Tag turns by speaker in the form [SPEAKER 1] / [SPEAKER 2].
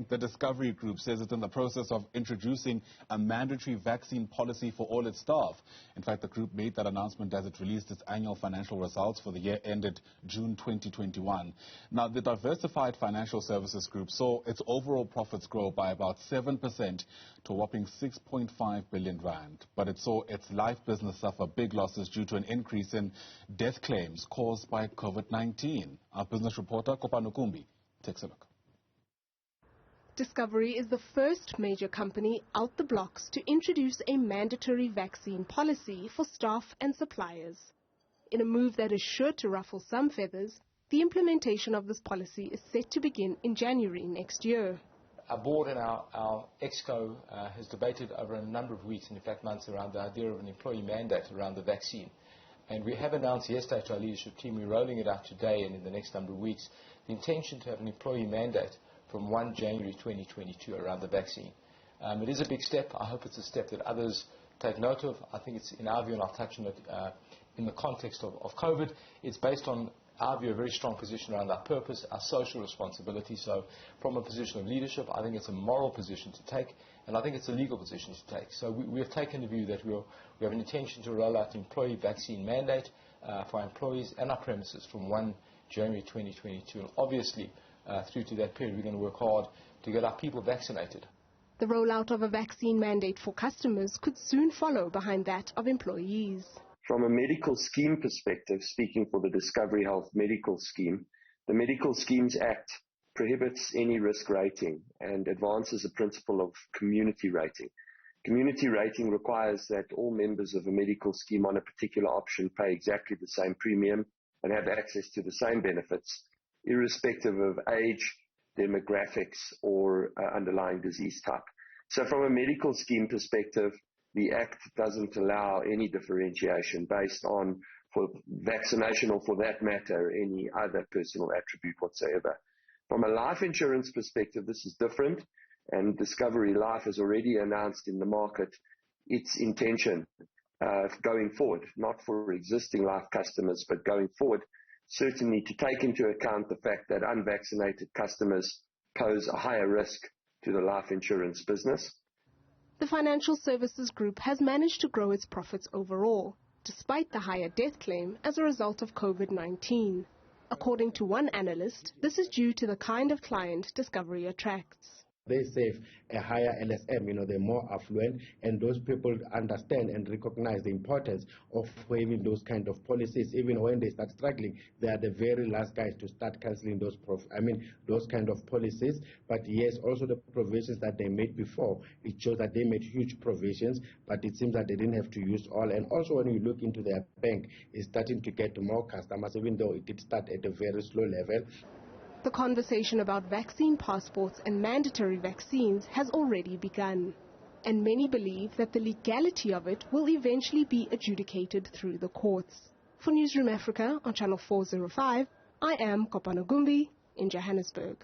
[SPEAKER 1] the Discovery Group says it's in the process of introducing a mandatory vaccine policy for all its staff. In fact, the group made that announcement as it released its annual financial results for the year ended June 2021. Now, the Diversified Financial Services Group saw its overall profits grow by about 7% to a whopping 6.5 billion rand. But it saw its life business suffer big losses due to an increase in death claims caused by COVID-19. Our business reporter, Kopano Gumbi, takes a look.
[SPEAKER 2] Discovery is the first major company out the blocks to introduce a mandatory vaccine policy for staff and suppliers. In a move that is sure to ruffle some feathers, the implementation of this policy is set to begin in January next year.
[SPEAKER 3] Our board and our ExCo has debated over a number of weeks, and in fact months, around the idea of an employee mandate around the vaccine. And we have announced yesterday to our leadership team, we're rolling it out today and in the next number of weeks, the intention to have an employee mandate from 1 January 2022 around the vaccine. It is a big step. I hope it's a step that others take note of. I think it's, in our view, and I'll touch on it in the context of COVID, it's based on our view, a very strong position around our purpose, our social responsibility. So from a position of leadership, I think it's a moral position to take, and I think it's a legal position to take. So we have taken the view that we have an intention to roll out an employee vaccine mandate for our employees and our premises from 1 January 2022. And obviously, through to that period, we're going to work hard to get our people vaccinated.
[SPEAKER 2] The rollout of a vaccine mandate for customers could soon follow behind that of employees.
[SPEAKER 4] From a medical scheme perspective, speaking for the Discovery Health Medical Scheme, the Medical Schemes Act prohibits any risk rating and advances the principle of community rating. Community rating requires that all members of a medical scheme on a particular option pay exactly the same premium and have access to the same benefits, irrespective of age, demographics, or underlying disease type. So from a medical scheme perspective, the Act doesn't allow any differentiation based on for vaccination or, for that matter, any other personal attribute whatsoever. From a life insurance perspective, this is different, and Discovery Life has already announced in the market its intention going forward, not for existing life customers, but going forward, certainly to take into account the fact that unvaccinated customers pose a higher risk to the life insurance business.
[SPEAKER 2] The financial services group has managed to grow its profits overall, despite the higher death claim as a result of COVID-19. According to one analyst, this is due to the kind of client Discovery attracts.
[SPEAKER 5] They save a higher LSM, they're more affluent, and those people understand and recognize the importance of having those kind of policies. Even when they start struggling, they are the very last guys to start cancelling those kind of policies. But yes, also the provisions that they made before, it shows that they made huge provisions, but it seems that they didn't have to use all. And also when you look into their bank, it's starting to get more customers, even though it did start at a very slow level.
[SPEAKER 2] The conversation about vaccine passports and mandatory vaccines has already begun, and many believe that the legality of it will eventually be adjudicated through the courts. For Newzroom Afrika on Channel 405, I am Kopano Gumbi in Johannesburg.